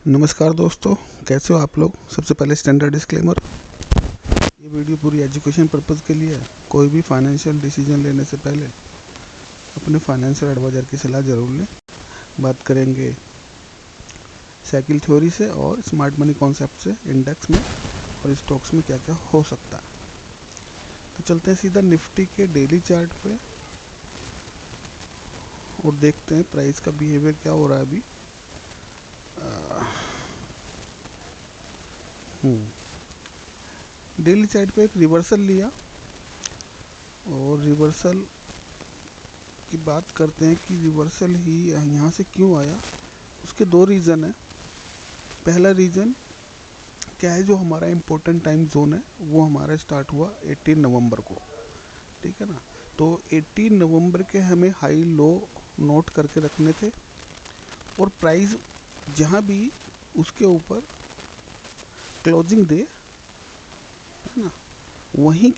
नमस्कार दोस्तों, कैसे हो आप लोग। सबसे पहले स्टैंडर्ड डिस्क्लेमर, ये वीडियो पूरी एजुकेशन पर्पज़ के लिए है। कोई भी फाइनेंशियल डिसीजन लेने से पहले अपने फाइनेंशियल एडवाइज़र की सलाह ज़रूर लें। बात करेंगे साइकिल थ्योरी से और स्मार्ट मनी कॉन्सेप्ट से इंडेक्स में और स्टॉक्स में क्या क्या हो सकता है। तो चलते हैं सीधा निफ्टी के डेली चार्ट पे और देखते हैं प्राइस का बिहेवियर क्या हो रहा है अभी। डेली चार्ट पे एक रिवर्सल लिया और रिवर्सल की बात करते हैं कि रिवर्सल ही यहाँ से क्यों आया। उसके दो रीज़न है। पहला रीज़न क्या है, जो हमारा इम्पोर्टेंट टाइम जोन है वो हमारा स्टार्ट हुआ 18 नवंबर को, ठीक है ना। तो 18 नवंबर के हमें हाई लो नोट करके रखने थे और प्राइस जहाँ भी उसके ऊपर क्लोजिंग दे, है ना, वहीं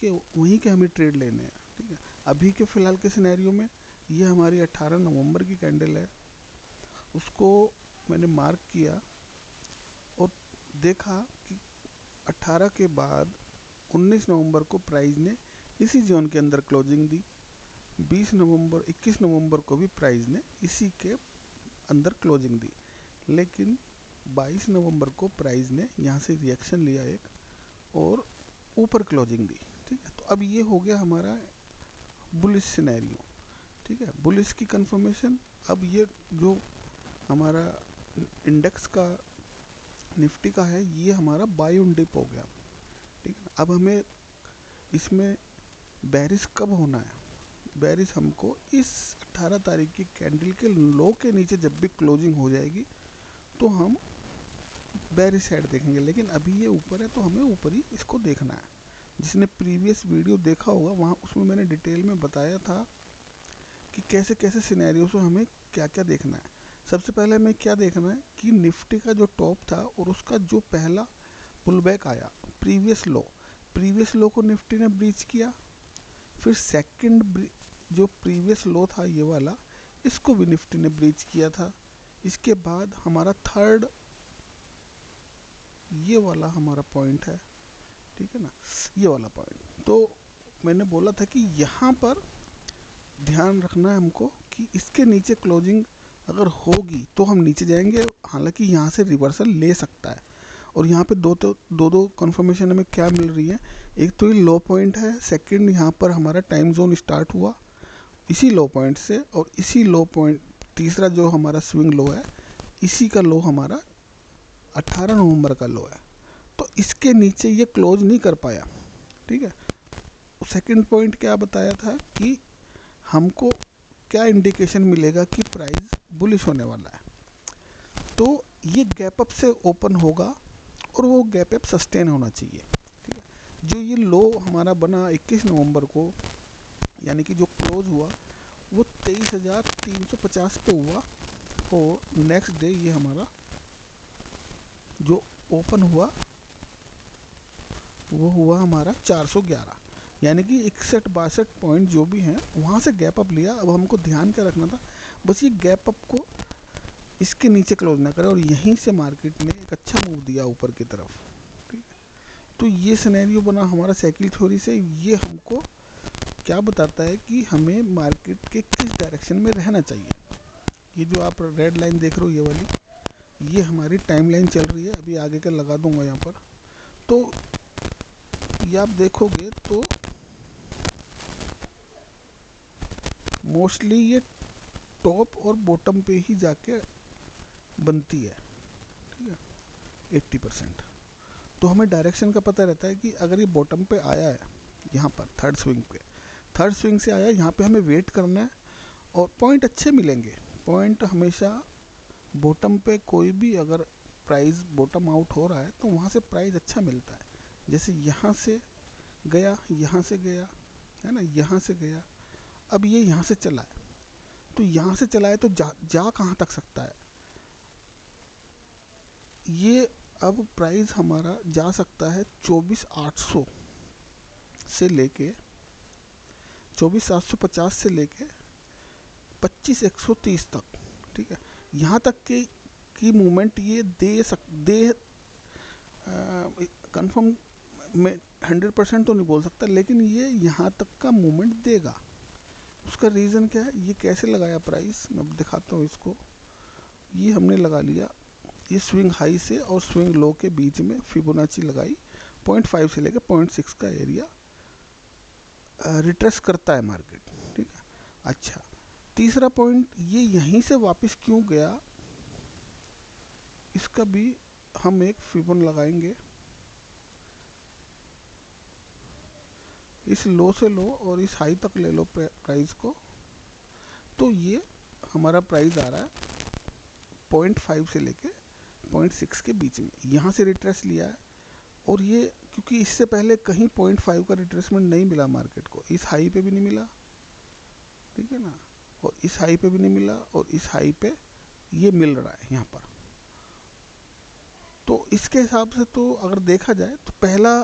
के हमें ट्रेड लेने हैं, ठीक है। अभी के फ़िलहाल के सिनेरियो में ये हमारी 18 नवंबर की कैंडल है, उसको मैंने मार्क किया और देखा कि 18 के बाद 19 नवंबर को प्राइस ने इसी जोन के अंदर क्लोजिंग दी। 21 नवंबर को भी प्राइस ने इसी के अंदर क्लोजिंग दी, लेकिन 22 नवंबर को प्राइस ने यहाँ से रिएक्शन लिया एक और ऊपर क्लोजिंग दी, ठीक है। तो अब ये हो गया हमारा बुलिश सिनेरियो, ठीक है, बुलिश की कंफर्मेशन। अब ये जो हमारा इंडेक्स का निफ्टी का है, ये हमारा बाय ऑन डिप हो गया, ठीक है। अब हमें इसमें बेरिश कब होना है, बेरिश हमको इस 18 तारीख की कैंडल के लो के नीचे जब भी क्लोजिंग हो जाएगी तो हम बेरिश साइड देखेंगे। लेकिन अभी ये ऊपर है तो हमें ऊपर ही इसको देखना है। जिसने प्रीवियस वीडियो देखा होगा वहाँ उसमें मैंने डिटेल में बताया था कि कैसे कैसे सिनेरियो से हमें क्या क्या देखना है। सबसे पहले हमें क्या देखना है कि निफ्टी का जो टॉप था और उसका जो पहला पुलबैक आया, प्रीवियस लो को निफ्टी ने ब्रीच किया। फिर सेकंड जो प्रीवियस लो था ये वाला, इसको भी निफ्टी ने ब्रीच किया था। इसके बाद हमारा थर्ड ये वाला हमारा पॉइंट है, ठीक है ना, ये वाला पॉइंट। तो मैंने बोला था कि यहाँ पर ध्यान रखना है हमको कि इसके नीचे क्लोजिंग अगर होगी तो हम नीचे जाएंगे। हालांकि यहाँ से रिवर्सल ले सकता है और यहाँ पे दो कंफर्मेशन हमें क्या मिल रही है। एक तो ये लो पॉइंट है, सेकंड यहाँ पर हमारा टाइम जोन स्टार्ट हुआ इसी लो पॉइंट से, और इसी लो पॉइंट तीसरा जो हमारा स्विंग लो है, इसी का लो हमारा 18 नवंबर का लो है। तो इसके नीचे ये क्लोज नहीं कर पाया, ठीक है। सेकंड पॉइंट क्या बताया था कि हमको क्या इंडिकेशन मिलेगा कि प्राइस बुलिश होने वाला है। तो ये गैप अप से ओपन होगा और वो गैप अप सस्टेन होना चाहिए, ठीक है। जो ये लो हमारा बना 21 नवंबर को, यानी कि जो क्लोज हुआ वो 23,350 पे हुआ और नेक्स्ट डे ये हमारा जो ओपन हुआ वो हुआ हमारा 411, यानी कि 61-62 पॉइंट जो भी हैं वहाँ से गैप अप लिया। अब हमको ध्यान क्या रखना था, बस ये गैप अप को इसके नीचे क्लोज ना करे और यहीं से मार्केट ने एक अच्छा मूव दिया ऊपर की तरफ, ठीक है। तो ये सिनेरियो बना हमारा साइकिल थ्योरी से। ये हमको क्या बताता है कि हमें मार्केट के किस डायरेक्शन में रहना चाहिए। ये जो आप रेड लाइन देख रहे हो ये वाली, ये हमारी टाइम लाइन चल रही है। अभी आगे का लगा दूंगा यहाँ पर। तो ये आप देखोगे तो मोस्टली ये टॉप और बॉटम पे ही जाके बनती है, ठीक है, 80%। तो हमें डायरेक्शन का पता रहता है कि अगर ये बॉटम पे आया है, यहाँ पर थर्ड स्विंग से आया, यहाँ पे हमें वेट करना है और पॉइंट अच्छे मिलेंगे। पॉइंट हमेशा बॉटम पे कोई भी अगर प्राइस बॉटम आउट हो रहा है तो वहाँ से प्राइस अच्छा मिलता है। जैसे यहाँ से गया, यहाँ से गया, है ना, यहाँ से गया, अब ये यहाँ से चला है। तो यहाँ से चला है तो जा कहाँ तक सकता है, ये अब प्राइस हमारा जा सकता है 24,800 से लेके 24,750 से लेके 25,130 तक, ठीक है। यहाँ तक के की मूवमेंट ये दे कंफर्म में 100% तो नहीं बोल सकता, लेकिन ये यहाँ तक का मूवमेंट देगा। उसका रीज़न क्या है, ये कैसे लगाया प्राइस, मैं दिखाता हूँ इसको। ये हमने लगा लिया, ये स्विंग हाई से और स्विंग लो के बीच में फिबोनाची लगाई, 0.5 से लेकर 0.6 का एरिया रिट्रेस करता है मार्केट, ठीक है। अच्छा, तीसरा पॉइंट, ये यहीं से वापस क्यों गया, इसका भी हम एक फिबोन लगाएंगे। इस लो से लो और इस हाई तक ले लो प्राइस को, तो ये हमारा प्राइस आ रहा है 0.5 से लेके 0.6 के बीच में। यहाँ से रिट्रेस लिया है, और ये क्योंकि इससे पहले कहीं 0.5 का रिट्रेसमेंट नहीं मिला मार्केट को, इस हाई पे भी नहीं मिला, ठीक है ना, और इस हाई पे भी नहीं मिला, और इस हाई पे ये मिल रहा है यहाँ पर। तो इसके हिसाब से तो अगर देखा जाए तो पहला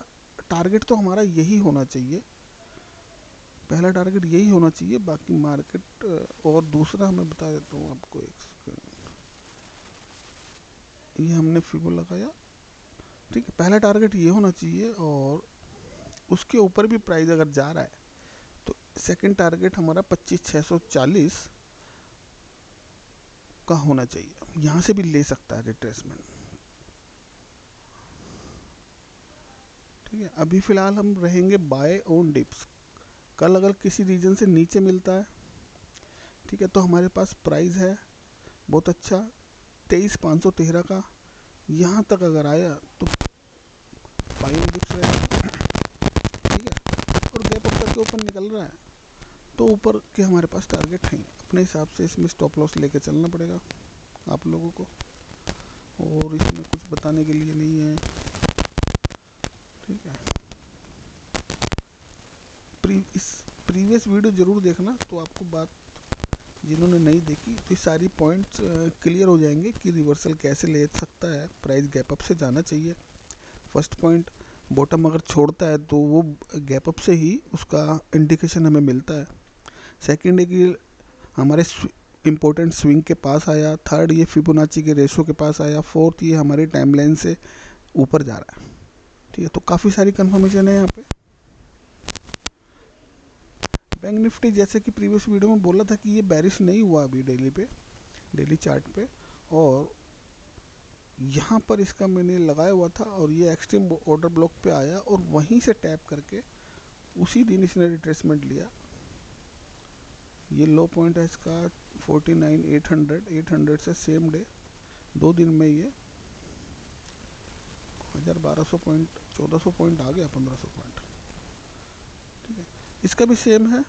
टारगेट तो हमारा यही होना चाहिए, पहला टारगेट यही होना चाहिए। बाकी मार्केट, और दूसरा मैं बता देता हूँ आपको, एक सेकंड, ये हमने फिबो लगाया, ठीक है, पहला टारगेट ये होना चाहिए, और उसके ऊपर भी प्राइस अगर जा रहा है तो सेकंड टारगेट हमारा 25,640 का होना चाहिए। यहाँ से भी ले सकता है रिट्रेसमेंट, ठीक है। अभी फ़िलहाल हम रहेंगे बाय ऑन डिप्स। कल अगर किसी रीजन से नीचे मिलता है, ठीक है, तो हमारे पास प्राइस है बहुत अच्छा 23,513 का। यहाँ तक अगर आया तो बाय ऑन डिप्स रहेगा, ठीक है, और गैप अप करके ऊपर निकल रहा है तो ऊपर के हमारे पास टारगेट हैं। अपने हिसाब से इसमें स्टॉप लॉस लेके चलना पड़ेगा आप लोगों को, और इसमें कुछ बताने के लिए नहीं है, ठीक है। इस प्रीवियस वीडियो ज़रूर देखना, तो आपको बात, जिन्होंने नहीं देखी, तो ये सारी पॉइंट्स क्लियर हो जाएंगे कि रिवर्सल कैसे ले सकता है, प्राइस गैप अप से जाना चाहिए। फर्स्ट पॉइंट, बॉटम अगर छोड़ता है तो वो गैप अप से ही उसका इंडिकेशन हमें मिलता है। सेकंड है कि हमारे इम्पोर्टेंट स्विंग के पास आया। थर्ड, ये फिबोनाची के रेशो के पास आया। फोर्थ, ये हमारी टाइमलाइन से ऊपर जा रहा है, ठीक है। तो काफ़ी सारी कंफर्मेशन है यहाँ पे। बैंक निफ्टी जैसे कि प्रीवियस वीडियो में बोला था कि ये बैरिश नहीं हुआ अभी डेली चार्ट पे, और यहाँ पर इसका मैंने लगाया हुआ था, और ये एक्सट्रीम ऑर्डर ब्लॉक पे आया, और वहीं से टैप करके उसी दिन इसने रिट्रेसमेंट लिया। ये लो पॉइंट है इसका 49,800 से सेम डे 2 दिन में ये 1,1200 पॉइंट, 1,400 पॉइंट आ गया, 1,500 पॉइंट, ठीक है। इसका भी सेम है,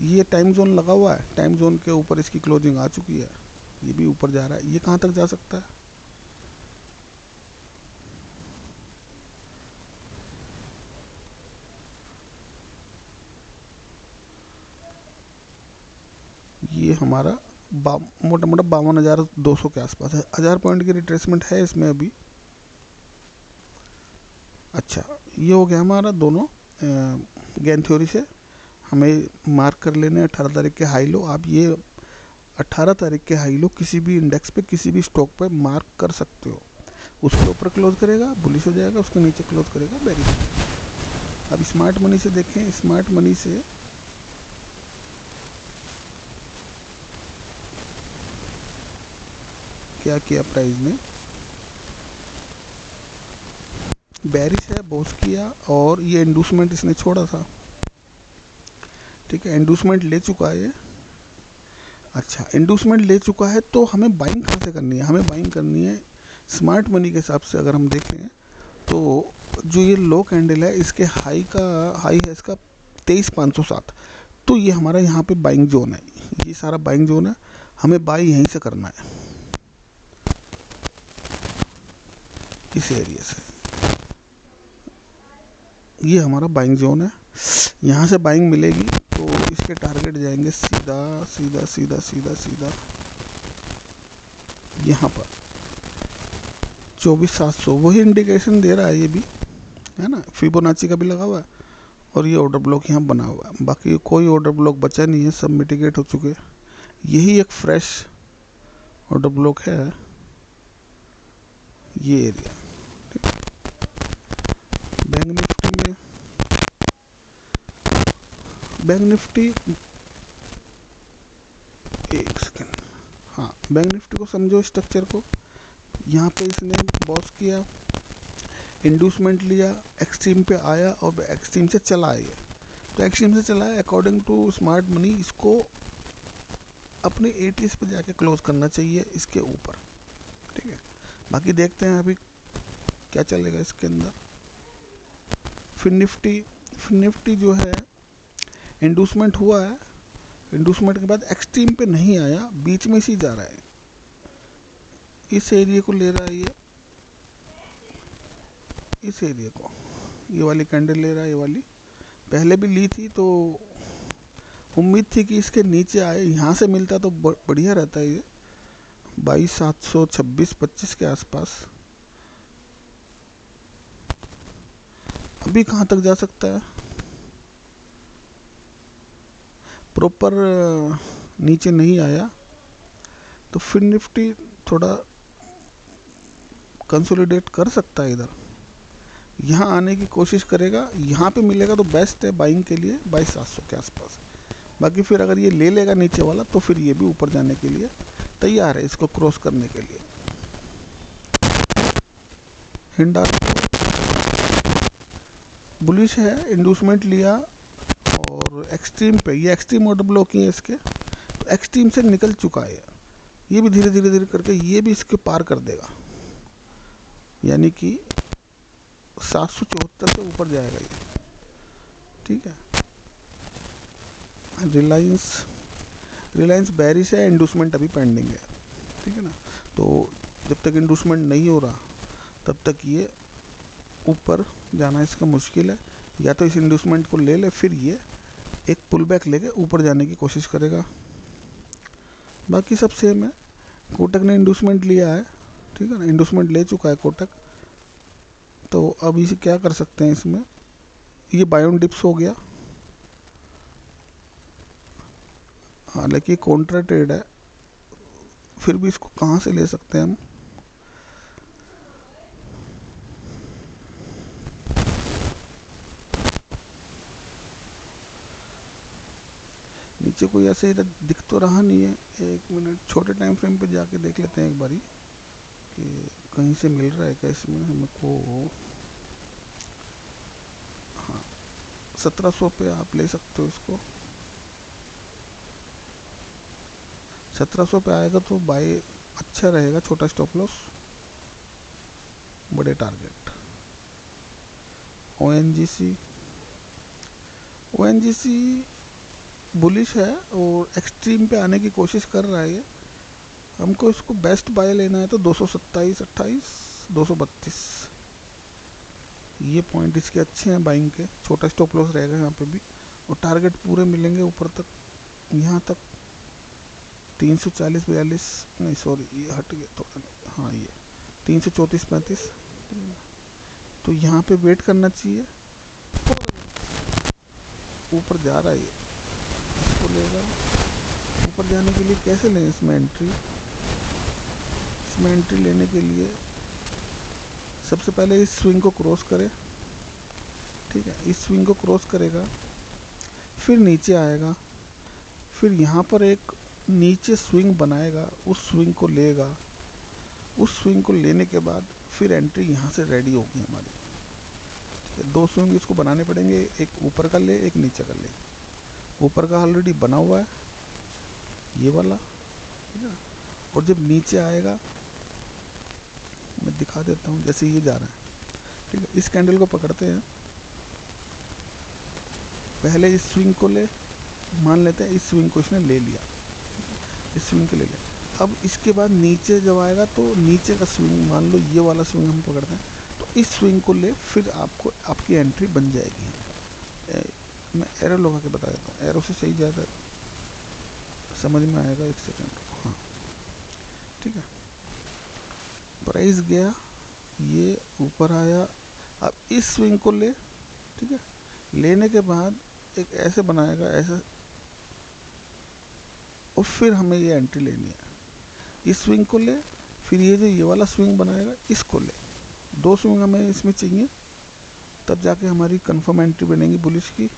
ये टाइम जोन लगा हुआ है, टाइम जोन के ऊपर इसकी क्लोजिंग आ चुकी है, ये भी ऊपर जा रहा है। ये कहाँ तक जा सकता है, ये हमारा मोटा मोटा 52,200 के आसपास है। 1,000 पॉइंट की रिट्रेसमेंट है इसमें अभी। अच्छा, ये हो गया हमारा दोनों गेन थ्योरी से हमें मार्क कर लेने 18 तारीख के हाई लो। आप ये 18 तारीख के हाई लो किसी भी इंडेक्स पे, किसी भी स्टॉक पे मार्क कर सकते हो। उसके ऊपर क्लोज करेगा बुलिश हो जाएगा, उसके नीचे क्लोज करेगा बेरिश हो जाएगा। अब स्मार्ट मनी से देखें, स्मार्ट मनी से क्या किया प्राइस ने, बेरिश है, बॉस किया, और ये इंडूसमेंट इसने छोड़ा था, ठीक है, इंडूसमेंट ले चुका है ये। अच्छा, इंडूसमेंट ले चुका है तो हमें बाइंग कहाँ से करनी है, हमें बाइंग करनी है स्मार्ट मनी के हिसाब से। अगर हम देखें तो जो ये लो कैंडल है, इसके हाई है इसका 23,507, तो ये हमारा यहाँ पे बाइंग जोन है, ये सारा बाइंग जोन है, हमें बाई यहीं से करना है, इस एरिया से। ये हमारा बाइंग जोन है, यहाँ से बाइंग मिलेगी तो इसके टारगेट जाएंगे सीधा सीधा सीधा सीधा सीधा यहाँ पर 24,700, वही इंडिकेशन दे रहा है, ये भी है ना, फिबोनाची का भी लगा हुआ है, और ये ऑर्डर ब्लॉक यहाँ बना हुआ है। बाकी कोई ऑर्डर ब्लॉक बचा नहीं है, सब मिटिगेट हो चुके हैं। यही एक फ्रेश ऑर्डर ब्लॉक है ये एरिया, ठीक है। बैंक निफ्टी में, बैंक निफ्टी, एक सेकेंड, हाँ, बैंक निफ्टी को समझो स्ट्रक्चर को। यहाँ पे इसने बॉस किया, इंड्यूसमेंट लिया, एक्सट्रीम पे आया और एक्सट्रीम से चला आया। तो एक्सट्रीम से चला है, अकॉर्डिंग टू स्मार्ट मनी इसको अपने 80s पे जाके क्लोज करना चाहिए इसके ऊपर, ठीक है। बाकी देखते हैं अभी क्या चलेगा इसके अंदर। फिर निफ्टी जो है इंड्यूसमेंट हुआ है, इंड्यूसमेंट के बाद एक्सट्रीम पे नहीं आया, बीच में से जा रहा है, इस एरिया को ले रहा है, ये इस एरिया को, ये वाली कैंडल ले रहा है, ये वाली पहले भी ली थी, तो उम्मीद थी कि इसके नीचे आए, यहाँ से मिलता तो बढ़िया रहता है। ये 22,726-25 के आसपास अभी कहाँ तक जा सकता है, प्रॉपर नीचे नहीं आया, तो फिर निफ्टी थोड़ा कंसोलिडेट कर सकता है, इधर यहाँ आने की कोशिश करेगा, यहाँ पे मिलेगा तो बेस्ट है बाइंग के लिए 22,700 के आसपास। बाकी फिर अगर ये ले लेगा नीचे वाला तो फिर ये भी ऊपर जाने के लिए तैयार है, इसको क्रॉस करने के लिए। हिंडाल्को बुलिश है, इंड्यूसमेंट लिया और एक्सट्रीम पे, ये एक्सट्रीम ऑर्डर ब्लॉक ही है इसके, तो एक्सट्रीम से निकल चुका है, ये भी धीरे धीरे करके ये भी इसके पार कर देगा, यानी कि 774 से ऊपर जाएगा ये, ठीक है। रिलायंस बेरिश है, इंड्यूसमेंट अभी पेंडिंग है, ठीक है ना। तो जब तक इंड्यूसमेंट नहीं हो रहा तब तक ये ऊपर जाना इसका मुश्किल है, या तो इस इंड्यूसमेंट को ले ले, फिर ये एक पुल बैक लेके ऊपर जाने की कोशिश करेगा। बाकी सब सेम है, कोटक ने इंड्यूसमेंट लिया है, ठीक है ना, इंड्यूसमेंट ले चुका है कोटक, तो अब इसे क्या कर सकते हैं, इसमें ये बायोन डिप्स हो गया, हालांकि कॉन्ट्रा ट्रेड है, फिर भी इसको कहाँ से ले सकते हैं हम, नीचे कोई ऐसे इधर दिख तो रहा नहीं है। एक मिनट छोटे टाइम फ्रेम पे जाके देख लेते हैं एक बारी कि कहीं से मिल रहा है क्या इसमें हमको। हाँ, 1700 पे आप ले सकते हो इसको, 1700 पे आएगा तो बाय अच्छा रहेगा, छोटा स्टॉप लॉस, बड़े टारगेट। ओएनजीसी बुलिश है और एक्सट्रीम पे आने की कोशिश कर रहा है, हमको इसको बेस्ट बाय लेना है तो 227, 28, 232 ये पॉइंट इसके अच्छे हैं बाइंग के, छोटा स्टॉप लॉस रहेगा यहाँ पे भी, और टारगेट पूरे मिलेंगे ऊपर तक, यहाँ तक 340, 42, नहीं सॉरी ये हट गया थोड़ा, हाँ ये 334, 35, तो यहाँ पे वेट करना चाहिए, ऊपर जा रहा है ये, इसको लेगा। ऊपर जाने के लिए कैसे लें इसमें एंट्री, इसमें एंट्री लेने के लिए सबसे पहले इस स्विंग को क्रॉस करे, ठीक है, इस स्विंग को क्रॉस करेगा, फिर नीचे आएगा, फिर यहाँ पर एक नीचे स्विंग बनाएगा, उस स्विंग को लेगा, उस स्विंग को लेने के बाद फिर एंट्री यहाँ से रेडी होगी हमारी, ठीक है। 2 स्विंग इसको बनाने पड़ेंगे, एक ऊपर का ले, एक नीचे का ले, ऊपर का ऑलरेडी बना हुआ है ये वाला, ठीक है, और जब नीचे आएगा मैं दिखा देता हूँ, जैसे ये जा रहा है, ठीक है, इस कैंडल को पकड़ते हैं, पहले इस स्विंग को ले, मान लेते हैं इस स्विंग को इसने ले लिया, इस स्विंग को ले लिया, अब इसके बाद नीचे जब आएगा तो नीचे का स्विंग, मान लो ये वाला स्विंग हम पकड़ते हैं, तो इस स्विंग को ले, फिर आपको आपकी एंट्री बन जाएगी। मैं एरो लगा के बता देता हूँ, एरो से सही ज़्यादा समझ में आएगा, 1 सेकेंड, हाँ ठीक है। प्राइस गया, ये ऊपर आया, अब इस स्विंग को ले, ठीक है, लेने के बाद एक ऐसे बनाएगा, ऐसे, और फिर हमें ये एंट्री लेनी है, इस स्विंग को ले, फिर ये जो ये वाला स्विंग बनाएगा इसको ले, 2 स्विंग हमें इसमें चाहिए, तब जाके हमारी कंफर्म एंट्री बनेगी बुलिश की।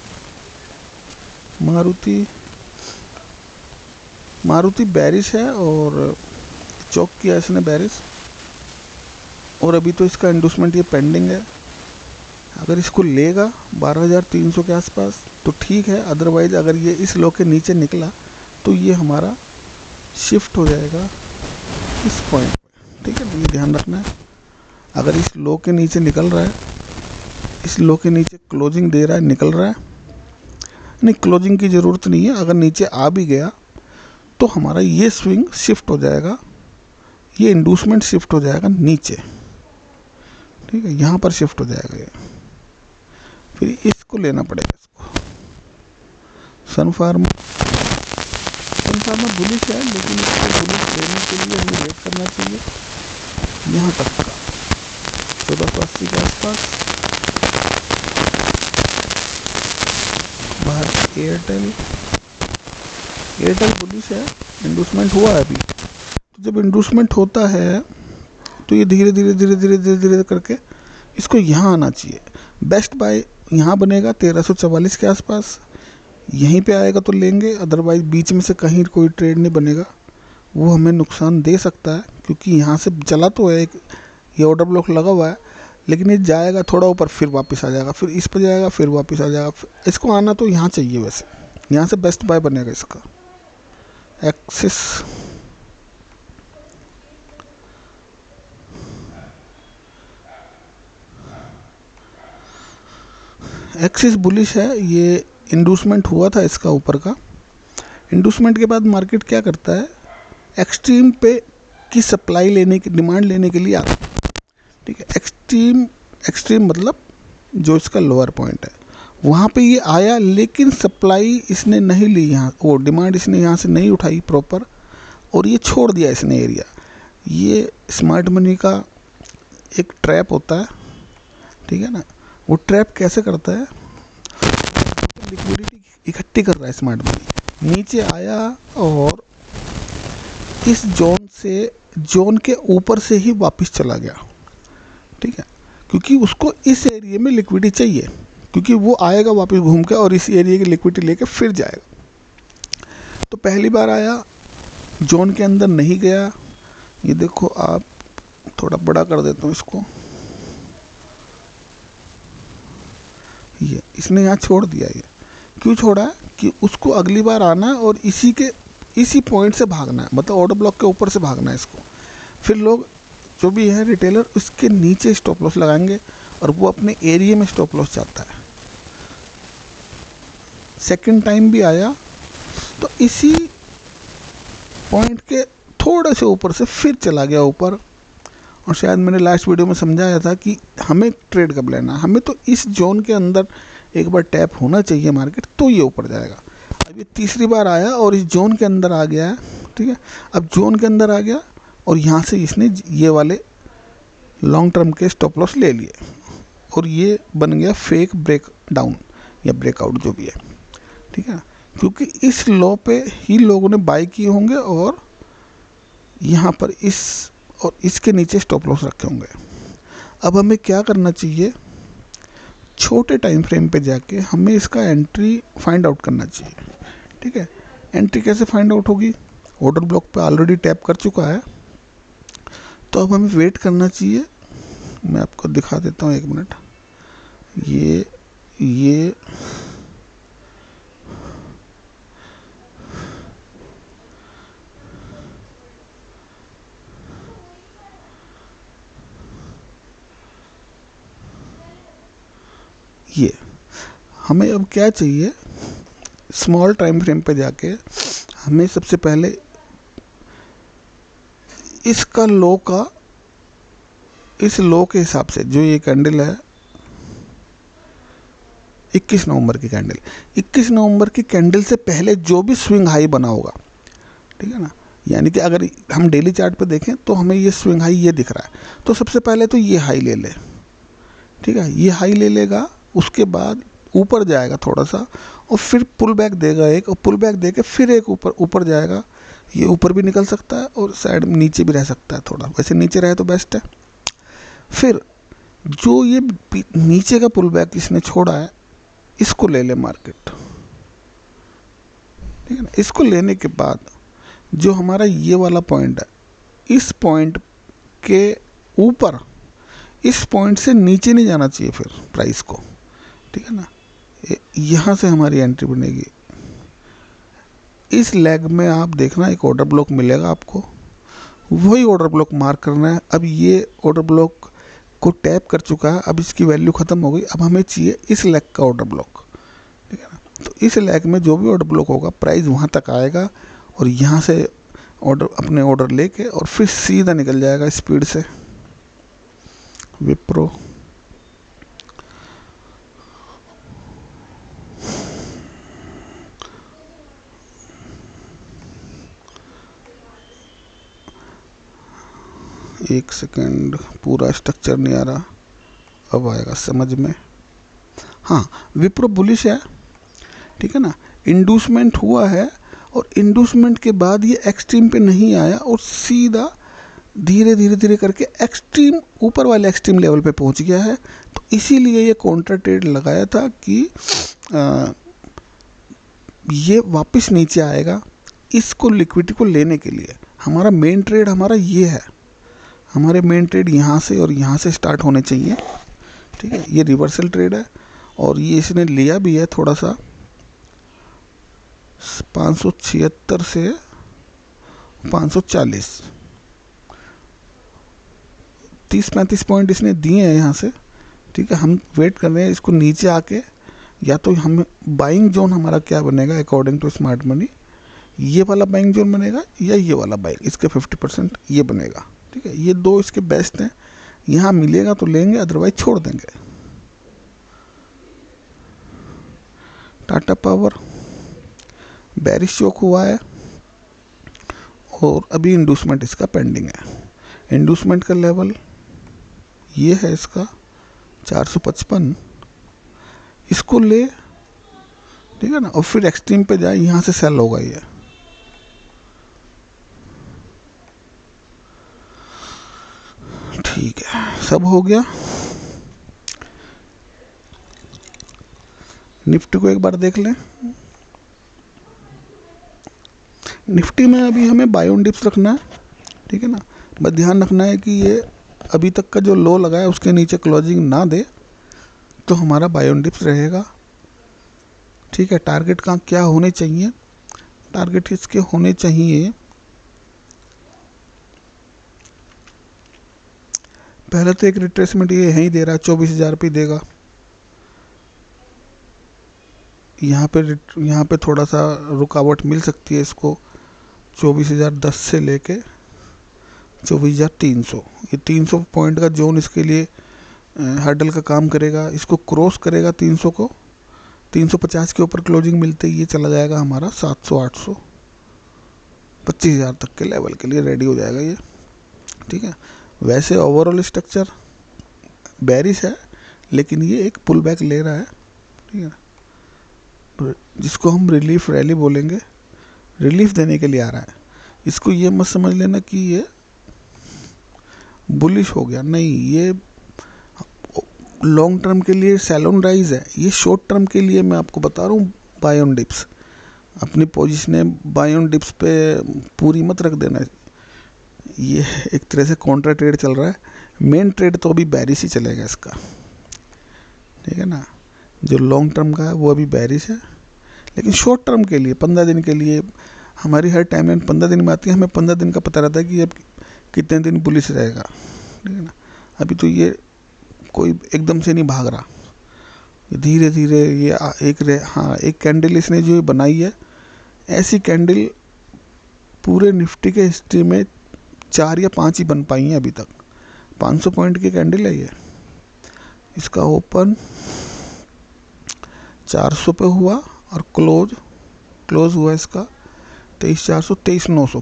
मारुति बेरिश है और चौक किया इसने बेरिश, और अभी तो इसका इंडोसमेंट ये पेंडिंग है। अगर इसको लेगा 12,300 के आसपास तो ठीक है, अदरवाइज अगर ये इस लो के नीचे निकला तो ये हमारा शिफ्ट हो जाएगा इस पॉइंट पे, ठीक है ना, ये ध्यान रखना है। अगर इस लो के नीचे निकल रहा है, इस लो के नीचे क्लोजिंग दे रहा है, निकल रहा है, नहीं क्लोजिंग की ज़रूरत नहीं है, अगर नीचे आ भी गया तो हमारा ये स्विंग शिफ्ट हो जाएगा, ये इंडूसमेंट शिफ्ट हो जाएगा नीचे, ठीक है, यहाँ पर शिफ्ट हो जाएगा ये। फिर इसको लेना पड़ेगा, इसको सनफार्मा बुलिश है, लेकिन इसको बुलिश लेने के लिए हमें वेट करना चाहिए यहाँ तक का 1480 के आसपास। बाहर एयरटेल बुलिश है, इंडूसमेंट हुआ है अभी। तो जब इंडूसमेंट होता है तो ये धीरे धीरे करके इसको यहाँ आना चाहिए। बेस्ट बाय यहाँ बनेगा 1344 के आसपास, यहीं पे आएगा तो लेंगे, अदरवाइज बीच में से कहीं कोई ट्रेड नहीं बनेगा, वो हमें नुकसान दे सकता है, क्योंकि यहाँ से चला तो है एक, ये ऑर्डर ब्लॉक लगा हुआ है, लेकिन ये जाएगा थोड़ा ऊपर, फिर वापस आ जाएगा, फिर इस पर जाएगा, फिर वापस आ जाएगा। इसको आना तो यहाँ चाहिए, वैसे यहाँ से बेस्ट बाय बनेगा इसका। एक्सिस बुलिश है, ये इंडूसमेंट हुआ था इसका ऊपर का। इंडूसमेंट के बाद मार्केट क्या करता है, एक्सट्रीम पे की सप्लाई लेने की, डिमांड लेने के लिए आता है, ठीक है। एक्सट्रीम मतलब जो इसका लोअर पॉइंट है, वहाँ पे ये आया, लेकिन सप्लाई इसने नहीं ली, यहाँ वो डिमांड इसने यहाँ से नहीं उठाई प्रॉपर, और ये छोड़ दिया इसने एरिया। ये स्मार्ट मनी का एक ट्रैप होता है, ठीक है ना। वो ट्रैप कैसे करता है, लिक्विडिटी इकट्ठी कर रहा है स्मार्ट मनी, नीचे आया और इस जोन के ऊपर से ही वापस चला गया, ठीक है, क्योंकि उसको इस एरिया में लिक्विडिटी चाहिए, क्योंकि वो आएगा वापस घूम के और इस एरिया की लिक्विडिटी लेके फिर जाएगा। तो पहली बार आया, जोन के अंदर नहीं गया, ये देखो आप, थोड़ा बड़ा कर देता हूँ इसको, ये इसने यहाँ छोड़ दिया। ये क्यों छोड़ा है कि उसको अगली बार आना है और इसी पॉइंट से भागना है, मतलब ऑर्डर ब्लॉक के ऊपर से भागना है इसको। फिर लोग जो भी है रिटेलर उसके नीचे स्टॉप लॉस लगाएंगे और वो अपने एरिया में स्टॉप लॉस चाहता है। सेकंड टाइम भी आया तो इसी पॉइंट के थोड़े से ऊपर से फिर चला गया ऊपर, और शायद मैंने लास्ट वीडियो में समझाया था कि हमें ट्रेड कब लेना है, हमें तो इस जोन के अंदर एक बार टैप होना चाहिए मार्केट, तो ये ऊपर जाएगा। अब ये तीसरी बार आया और इस जोन के अंदर आ गया है, ठीक है। अब जोन के अंदर आ गया और यहाँ से इसने ये वाले लॉन्ग टर्म के स्टॉप लॉस ले लिए, और ये बन गया फेक ब्रेक डाउन या ब्रेकआउट जो भी है, ठीक है, क्योंकि इस लो पे ही लोगों ने बाई किए होंगे और यहाँ पर इस और इसके नीचे स्टॉप लॉस रखे होंगे। अब हमें क्या करना चाहिए, छोटे टाइम फ्रेम पे जाके हमें इसका एंट्री फाइंड आउट करना चाहिए, ठीक है। एंट्री कैसे फाइंड आउट होगी, ऑर्डर ब्लॉक पे ऑलरेडी टैप कर चुका है, तो अब हमें वेट करना चाहिए। मैं आपको दिखा देता हूँ, 1 मिनट। ये हमें अब क्या चाहिए, स्मॉल टाइम फ्रेम पे जाके हमें सबसे पहले इसका इस लो के हिसाब से, जो ये कैंडल है 21 नवंबर की कैंडल, 21 नवंबर की कैंडल से पहले जो भी स्विंग हाई बना होगा, ठीक है ना, यानी कि अगर हम डेली चार्ट पे देखें तो हमें ये स्विंग हाई ये दिख रहा है, तो सबसे पहले तो ये हाई ले ले, ठीक है, ये हाई ले लेगा, उसके बाद ऊपर जाएगा थोड़ा सा और फिर पुल बैक देगा एक, और पुल बैक दे के फिर एक ऊपर जाएगा, ये ऊपर भी निकल सकता है और साइड में नीचे भी रह सकता है थोड़ा, वैसे नीचे रहे तो बेस्ट है। फिर जो ये नीचे का पुल बैक इसने छोड़ा है, इसको ले ले मार्केट, ठीक है ना। इसको लेने के बाद जो हमारा ये वाला पॉइंट है, इस पॉइंट के ऊपर, इस पॉइंट से नीचे नहीं जाना चाहिए फिर प्राइस को, ठीक है ना। यहाँ से हमारी एंट्री बनेगी। इस लेग में आप देखना एक ऑर्डर ब्लॉक मिलेगा आपको, वही ऑर्डर ब्लॉक मार्क करना है। अब ये ऑर्डर ब्लॉक को टैप कर चुका है, अब इसकी वैल्यू ख़त्म हो गई। अब हमें चाहिए इस लेग का ऑर्डर ब्लॉक, ठीक है ना। तो इस लेग में जो भी ऑर्डर ब्लॉक होगा, प्राइस वहाँ तक आएगा और यहाँ से अपने ऑर्डर लेके और फिर सीधा निकल जाएगा स्पीड से। विप्रो एक सेकेंड, पूरा स्ट्रक्चर नहीं आ रहा, अब आएगा समझ में। हाँ, विप्रो बुलिश है, ठीक है ना। इंडूसमेंट हुआ है और इंडूसमेंट के बाद ये एक्सट्रीम पे नहीं आया और सीधा धीरे धीरे धीरे करके एक्सट्रीम, ऊपर वाले एक्सट्रीम लेवल पे पहुंच गया है। तो इसीलिए ये काउंटर ट्रेड लगाया था कि ये वापस नीचे आएगा, इसको लिक्विडिटी को लेने के लिए। हमारा मेन ट्रेड हमारा ये है, हमारे मेन ट्रेड यहाँ से और यहाँ से स्टार्ट होने चाहिए, ठीक है। ये रिवर्सल ट्रेड है और ये इसने लिया भी है थोड़ा सा, 576 से 540, 30-35 पॉइंट इसने दिए हैं यहाँ से, ठीक है। हम वेट कर रहे हैं इसको नीचे आके, या तो हम बाइंग जोन हमारा क्या बनेगा अकॉर्डिंग टू स्मार्ट मनी, ये वाला बाइंग जोन बनेगा या ये वाला बाइंग, इसके 50% ये बनेगा, ठीक है। ये दो इसके बेस्ट हैं, यहाँ मिलेगा तो लेंगे, अदरवाइज छोड़ देंगे। टाटा पावर बेरिश चौक हुआ है और अभी इंडूसमेंट इसका पेंडिंग है। इंडूसमेंट का लेवल ये है इसका 455, इसको ले, ठीक है ना, और फिर एक्सट्रीम पे जाए, यहाँ से सेल होगा ये। ठीक है, सब हो गया। निफ्टी को एक बार देख लें। निफ्टी में अभी हमें बाय ऑन डिप्स रखना है, ठीक है ना। बस ध्यान रखना है कि ये अभी तक का जो लो लगा है उसके नीचे क्लोजिंग ना दे, तो हमारा बाय ऑन डिप्स रहेगा, ठीक है। टारगेट का क्या होने चाहिए, टारगेट इसके होने चाहिए, पहले तो एक रिट्रेसमेंट ये यहीं दे रहा है, 24,000 पे देगा। यहाँ पे थोड़ा सा रुकावट मिल सकती है इसको, 24,010 से लेके 24,300, ये 300 पॉइंट का जोन इसके लिए हर्डल का काम करेगा। इसको क्रॉस करेगा 300 को, 350 के ऊपर क्लोजिंग मिलते ही ये चला जाएगा हमारा 700-800, 25,000 तक के लेवल के लिए रेडी हो जाएगा ये, ठीक है। वैसे ओवरऑल स्ट्रक्चर बेरिश है, लेकिन ये एक पुल बैक ले रहा है, ठीक है, जिसको हम रिलीफ रैली बोलेंगे, रिलीफ देने के लिए आ रहा है। इसको ये मत समझ लेना कि ये बुलिश हो गया, नहीं, ये लॉन्ग टर्म के लिए सैलून राइज है, ये शॉर्ट टर्म के लिए मैं आपको बता रहा हूँ बाय ऑन डिप्स। अपनी पोजीशन बाय ऑन डिप्स पे पूरी मत रख देना, ये एक तरह से कॉन्ट्रा ट्रेड चल रहा है। मेन ट्रेड तो अभी बेरिश ही चलेगा इसका, ठीक है ना। जो लॉन्ग टर्म का है वो अभी बेरिश है, लेकिन शॉर्ट टर्म के लिए 15 दिन के लिए हमारी हर टाइमलाइन 15 दिन में आती है, हमें 15 दिन का पता रहता है कि अब कितने दिन बुलिश रहेगा, ठीक है ना। अभी तो ये कोई एकदम से नहीं भाग रहा, धीरे धीरे ये एक कैंडल इसने जो बनाई है, ऐसी कैंडल पूरे निफ्टी के हिस्ट्री में 4 या 5 ही बन पाई हैं अभी तक। 500 पॉइंट की कैंडल है ये, इसका ओपन 400 पे हुआ और क्लोज हुआ इसका 23,400, 23,900,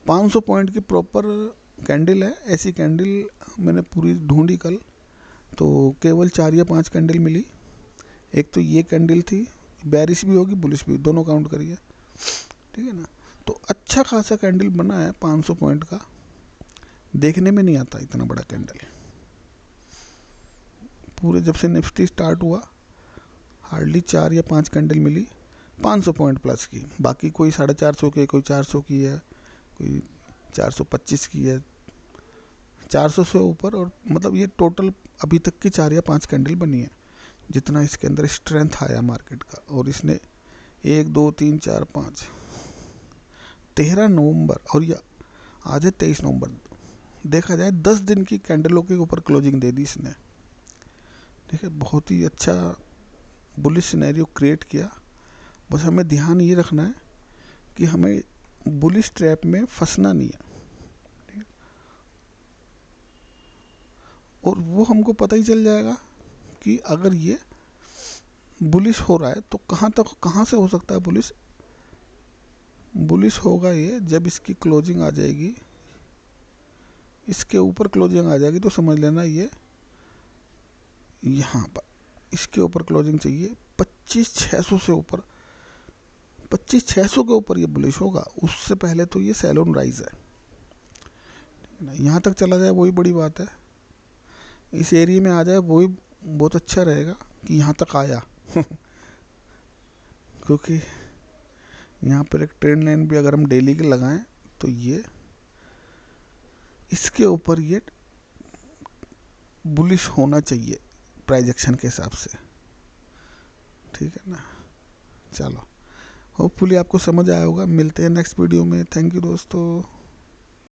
500 पॉइंट की प्रॉपर कैंडल है। ऐसी कैंडल मैंने पूरी ढूंढी कल, तो केवल 4 या 5 कैंडल मिली। एक तो ये कैंडल थी, बेरिश भी होगी बुलिश भी, दोनों काउंट करिए, ठीक है ना। तो अच्छा खासा कैंडल बना है 500 पॉइंट का, देखने में नहीं आता इतना बड़ा कैंडल। पूरे जब से निफ्टी स्टार्ट हुआ हार्डली 4 या 5 कैंडल मिली 500 पॉइंट प्लस की, बाकी कोई 450 की, कोई 400 की है, कोई 425 की है, 400 से ऊपर। और मतलब ये टोटल अभी तक की 4 या 5 कैंडल बनी है, जितना इसके अंदर स्ट्रेंथ आया मार्केट का। और इसने 1 2 3 4 5 13 नवंबर और या आज है 23 नवंबर, देखा जाए 10 दिन की कैंडलों के ऊपर क्लोजिंग दे दी इसने। ठीक है, बहुत ही अच्छा बुलिश सिनेरियो क्रिएट किया। बस हमें ध्यान ये रखना है कि हमें बुलिश ट्रैप में फंसना नहीं है। ठीक है, और वो हमको पता ही चल जाएगा कि अगर ये बुलिश हो रहा है तो कहाँ से हो सकता है बुलिश। बुलिश होगा ये जब इसकी क्लोजिंग आ जाएगी, इसके ऊपर क्लोजिंग आ जाएगी तो समझ लेना ये यहाँ पर इसके ऊपर क्लोजिंग चाहिए 25,600 से ऊपर। 25,600 के ऊपर ये बुलिश होगा, उससे पहले तो ये सेल ऑन राइज है। यहाँ तक चला जाए वही बड़ी बात है, इस एरिया में आ जाए वही बहुत अच्छा रहेगा कि यहाँ तक आया क्योंकि यहाँ पर एक ट्रेंड लाइन भी अगर हम डेली के लगाएं तो ये इसके ऊपर ये बुलिश होना चाहिए प्राइस एक्शन के हिसाब से। ठीक है ना, चलो होपफुली आपको समझ आया होगा। मिलते हैं नेक्स्ट वीडियो में। थैंक यू दोस्तों।